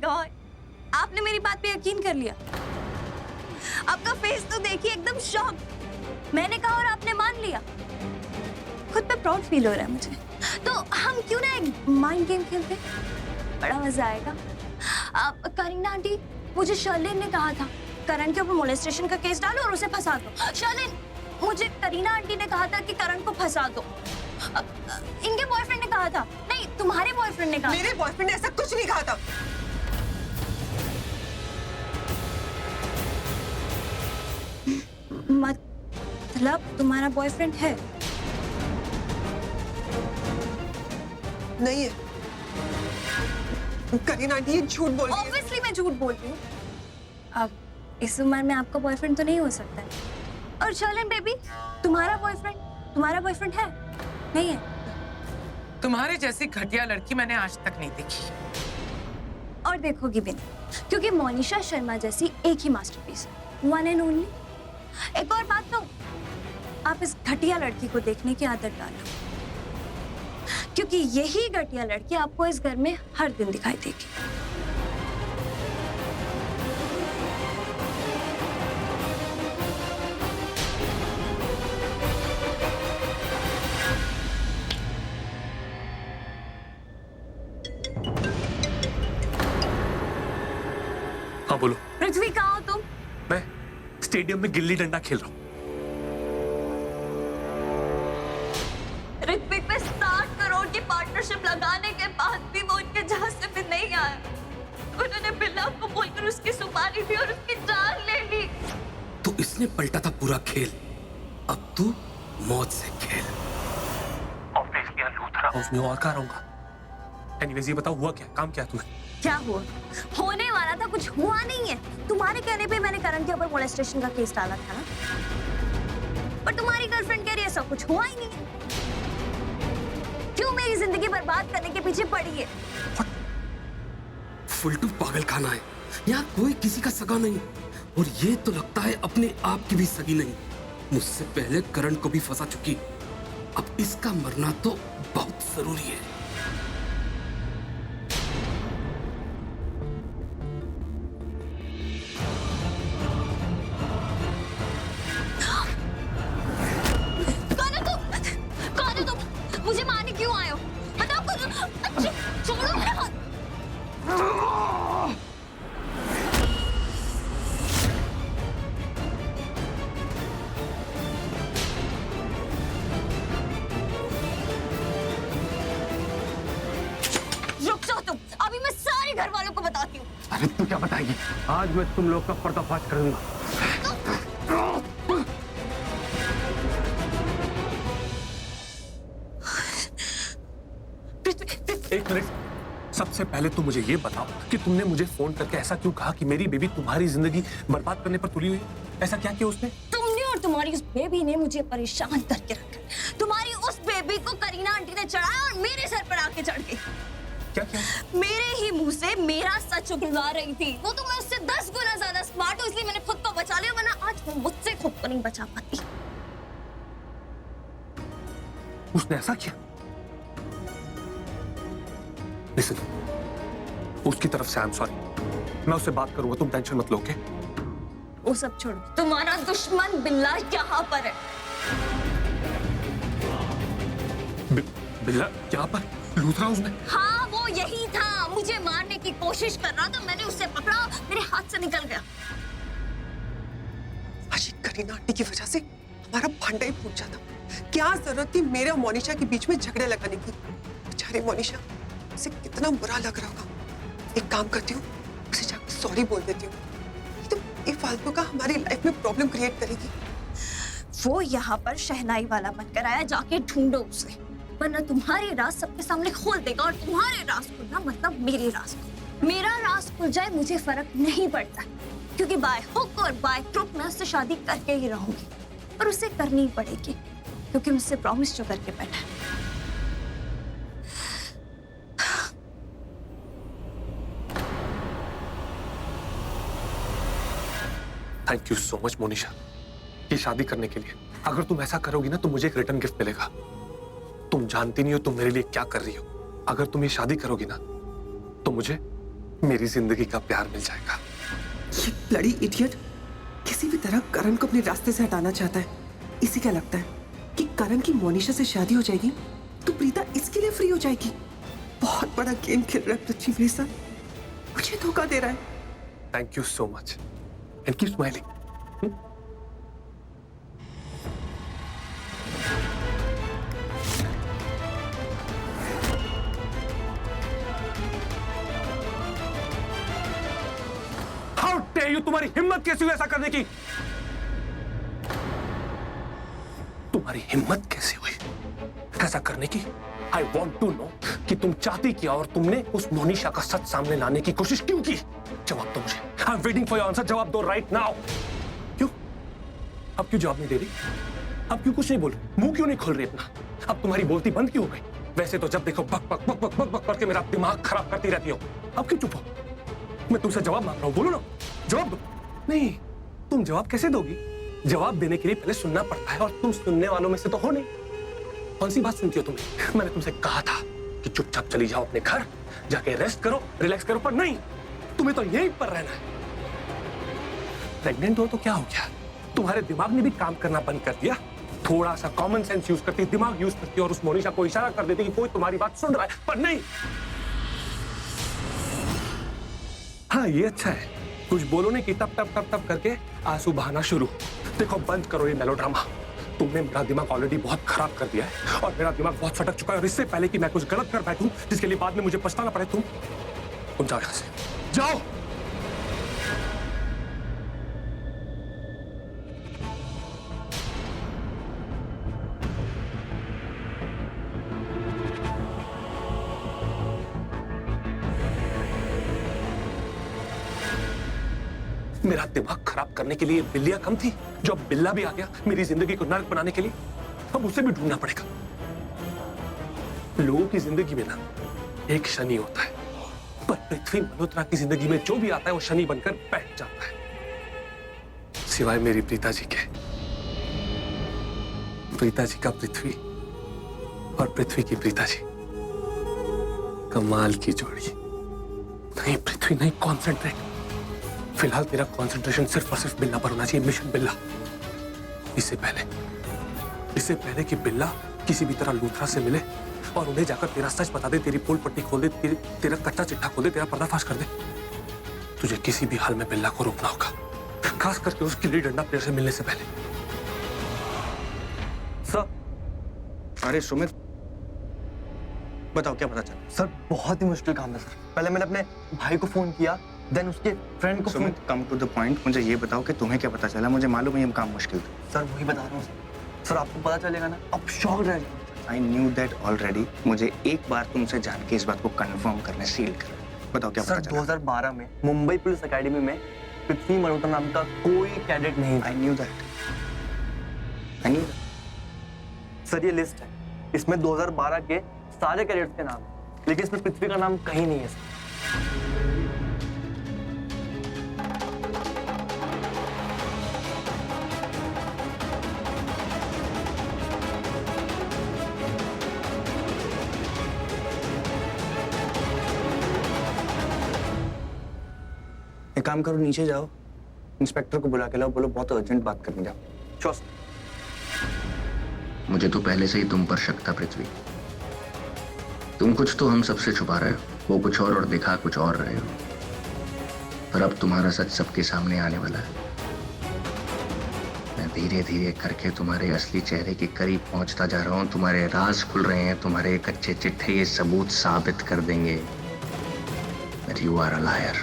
God, आपने मेरी बात पे यकीन कर लिया। आपका फेस तो देखिए, एकदम शॉक। मैंने कहा और आपने मान लिया। खुद पे प्राउड फील हो रहा है मुझे। तो हम क्यों ना एक माइंड गेम खेलते, बड़ा मजा आएगा। करीना आंटी, मुझे शर्लिन ने कहा था करण के ऊपर मोलेस्टेशन का केस डालो और उसे फंसा दो। शर्लिन, मुझे करीना आंटी ने कहा था कि करण को फंसा दो। इनके बॉयफ्रेंड ने कहा था। नहीं, तुम्हारे बॉयफ्रेंड ने कहा। मेरे बॉयफ्रेंड ने ऐसा कुछ नहीं कहा था। मतलब तुम्हारा बॉयफ्रेंड है? नहीं है। करीना आंटी ये झूठ बोल रही है। ऑब्वियसली मैं झूठ बोल रही हूँ। अब इस उम्र में आपका बॉयफ्रेंड तो नहीं हो सकता है। और शर्लिन बेबी, तुम्हारा बॉयफ्रेंड है? नहीं है? तुम्हारे जैसी घटिया लड़की मैंने आज तक नहीं देखी। और देखोगी भी नहीं, क्योंकि मोनिशा शर्मा जैसी एक ही मास्टरपीस, वन एंड ओनली। एक और बात, तो आप इस घटिया लड़की को देखने की आदत डालो, क्योंकि यही घटिया लड़की आपको इस घर में हर दिन दिखाई देगी। हाँ बोलो। पृथ्वी, कहाँ हो तुम? मैं स्टेडियम में गिल्ली डंडा खेल रहा हूँ। ऋत्विक पे 60 करोड़ की पार्टनरशिप लगाने के बाद भी वो उनके जहाज से भी नहीं आया। उन्होंने बिल्ला को बोलकर उसकी सुपारी दी और उसकी जान ले ली। तो इसने पलटा था पूरा खेल, अब तू मौत से खेल। ऑब्वियसली लूथरा हाउस में और कहाँ रहूंगा। एनीवेज ये बताओ, हुआ क्या, काम क्या तुम्हें? क्या हुआ? होने वाला था, कुछ हुआ नहीं है। तुम्हारे कहने पे मैंने करण के ऊपर मोलेस्टेशन का केस डाला था ना, पर तुम्हारी गर्लफ्रेंड कह रही है सब कुछ हुआ ही नहीं है। क्यों मेरी जिंदगी बर्बाद करने के पीछे पड़ी है? फुलटू पागल खाना है, यहाँ कोई किसी का सगा नहीं, और ये तो लगता है अपने आप की भी सगी नहीं। मुझसे पहले करण को भी फंसा चुकी, अब इसका मरना तो बहुत जरूरी है। मुझे मारने क्यों आए हो? बताओ कुछ। छोड़ो मेरा हाथ। रुक जाओ तुम, अभी मैं सारे घर वालों को बताती हूँ। अरे तू क्या बताएगी? आज मैं तुम लोग का पर्दाफाश करूंगा। एक मिनट, सबसे पहले तो मुझे ये बताओ कि तुमने मुझे फोन करके ऐसा क्यों कहा कि मेरी बेबी तुम्हारी जिंदगी बर्बाद करने पर तुली हुई है? ऐसा क्या किया उसने? तुमने और तुम्हारी उस बेबी ने मुझे परेशान करके रखा। तुम्हारी उस बेबी को करीना आंटी ने चढ़ाया और मेरे सर पर आके चढ़ गई। क्या क्या? मेरे ही मुंह से मेरा सच उगलवा रही थी। वो तो मैं उससे 10 गुना ज्यादा स्मार्ट हूँ, इसलिए मैंने खुद को बचा लिया, वरना आज वो मुझसे खुद को नहीं बचा पाती। उसने ऐसा किया? लिसन, उसकी तरफ से आई एम सॉरी, मैं उससे बात करूंगा, तुम टेंशन मत लो। ओके? वो सब छोड़ो, तुम्हारा दुश्मन बिल्ला यहाँ पर है। बिल्ला यहाँ पर? लूथरा हाउस में? हाँ, वो यही था, मुझे मारने की कोशिश कर रहा था। मैंने उससे पकड़ा, मेरे हाथ से निकल गया। आज करीना आंटी की वजह से हमारा भांडा ही फूट जाता। क्या जरूरत थी मेरे और मोनिशा के बीच में झगड़े लगाने की? बेचारी मोनिशा, उसे कितना बुरा लग रहा होगा। एक काम करती हूँ, उसे जाकर सॉरी बोल देती हूँ। तो ये फालतू का हमारी लाइफ में प्रॉब्लम क्रिएट करेगी। वो यहाँ पर शहनाई वाला बनकर आया, जाके ढूंढो उसे, वरना तुम्हारे राज सबके सामने खोल देगा। और तुम्हारे राज खुलना मतलब मेरे राज खुलना। मेरा राज खुल जाए मुझे फर्क नहीं पड़ता, क्योंकि बाय हुक और बाय क्रुक मैं उससे शादी करके ही रहूंगी, और उसे करनी पड़ेगी, क्योंकि मुझसे प्रॉमिस जो करके बैठा है। Thank you so much Monisha, ये शादी करने के लिए। अगर तुम ऐसा करोगी ना तो मुझे एक रिटर्न गिफ्ट मिलेगा। तुम जानती नहीं हो तुम मेरे लिए क्या कर रही हो। अगर तुम ये शादी करोगी ना तो मुझे मेरी जिंदगी का प्यार मिल जाएगा। ये ब्लडी इडियट किसी भी तरह करण को अपने रास्ते से हटाना चाहता है। इसे क्या लगता है कि करण की मोनिशा से शादी हो जाएगी तो प्रीता इसके लिए फ्री हो जाएगी? बहुत बड़ा गेम खेल रहा है पृथ्वी मेरे साथ, मुझे धोखा दे रहा है। Thank you so much and keep smiling. How dare you, तुम्हारी हिम्मत कैसी हुई ऐसा करने की? तुम्हारी हिम्मत कैसे हुई ऐसा करने की? आई वॉन्ट टू नो कि तुम चाहती क्या और तुमने उस मोनिशा का सच सामने लाने की कोशिश क्यों की? जवाब दो मुझे। I am waiting for your answer. जवाब दो राइट नाउ। क्यों? अब क्यों जवाब नहीं दे रही? अब क्यों कुछ नहीं बोल रही? मुंह क्यों नहीं खोल रही अपना? अब तुम्हारी बोलती बंद क्यों हो गई? वैसे तो जब देखो बक बक बक बक बक बक करके मेरा दिमाग खराब करती रहती हो। अब क्यों चुप हो? मैं तुमसे जवाब मांग रहा हूं, बोलो ना, जवाब दो। नहीं, तुम जवाब कैसे दोगी? जवाब देने के लिए पहले सुनना पड़ता है और तुम सुनने वालों में से तो हो नहीं। कौन सी बात सुनती हो तुम? मैंने तुमसे कहा था कि चुपचाप चली जाओ अपने घर, जाके रेस्ट करो, रिलैक्स करो, पर नहीं, तुम्हें तो यहीं पर रहना है। प्रेग्नेंट हो तो क्या हो गया? तुम्हारे दिमाग ने भी काम करना बंद कर दिया। थोड़ा सा कॉमन सेंस यूज करती, दिमाग यूज करती और उस मोनिशा को इशारा कर देती कि कोई तुम्हारी बात सुन रहा है, पर नहीं। हाँ, ये अच्छा है, कुछ बोलो नहीं कि तब तब तब तब करके आंसू बहाना शुरू। देखो, बंद करो ये मेलोड्रामा। तुमने मेरा दिमाग ऑलरेडी बहुत खराब कर दिया है और मेरा दिमाग बहुत सटक चुका है और इससे पहले कि मैं कुछ गलत कर बैठूं जिसके लिए बाद में मुझे पछताना पड़े, तुम जाओ यहां से, जाओ। मेरा दिमाग खराब करने के लिए बिल्लियां कम थी, जो अब बिल्ला भी आ गया मेरी जिंदगी को नर्क बनाने के लिए। अब उसे भी ढूंढना पड़ेगा। लोगों की जिंदगी में ना एक शनि होता है, पर पृथ्वी मल्होत्रा की जिंदगी में जो भी आता है वो शनि बनकर बैठ जाता है। सिवाय मेरी प्रीता जी के। प्रीता जी का पृथ्वी और पृथ्वी की प्रीता जी, कमाल की जोड़ी। नहीं पृथ्वी, नहीं, कॉन्सेंट्रेट। फिलहाल तेरा कंसंट्रेशन सिर्फ और सिर्फ बिल्ला पर होना चाहिए, मिशन बिल्ला। इससे पहले कि बिल्ला किसी भी तरह लूथरा से मिले और उन्हें जाकर तेरा सच बता दे, तेरी पोल पट्टी खोल दे, तेरा कच्चा चिट्ठा खोल दे, तेरा पर्दाफाश कर दे, तुझे किसी भी हाल में बिल्ला को रोकना होगा, खास करके उस गिल्ली डंडा प्लेयर से मिलने से पहले। सर, अरे सुमित, बताओ क्या पता चला? सर, बहुत ही मुश्किल काम है सर। पहले मैंने अपने भाई को फोन किया, देन उसके फ्रेंड को phone. Sumit, come to the point. मुझे ये बताओ कि तुम्हें क्या पता चला? मुझे मालूम है ये काम मुश्किल था। सर वही बता रहा हूँ सर। सर आपको पता चलेगा ना, आप शॉक रह जाएंगे। I knew that already. मुझे एक बार तुमसे जान के इस बात को कंफर्म करने, सील करना। बताओ क्या पता सर चला? 2012 में मुंबई पुलिस एकेडमी में पृथ्वी मल्होत्रा नाम का कोई कैडेट नहीं था। I knew that. सर ये लिस्ट है, इसमें 2012 के सारे कैडेट्स के नाम है, लेकिन इसमें पृथ्वी का नाम कहीं नहीं है सर। एक काम करो, नीचे जाओ, इंस्पेक्टर को बुला के लाओ, बोलो बहुत अर्जेंट बात करने जाओ। Sure sir. मुझे तो पहले से ही तुम पर शक था पृथ्वी। तुम कुछ तो हम सबसे छुपा रहे हो, वो कुछ और दिखा कुछ और रहे हो। पर अब तुम्हारा सच सबके सामने आने वाला है। मैं धीरे धीरे करके तुम्हारे असली चेहरे के करीब पहुंचता जा रहा हूं। तुम्हारे राज खुल रहे हैं, तुम्हारे कच्चे चिट्ठे ये सबूत साबित कर देंगे that you are a liar।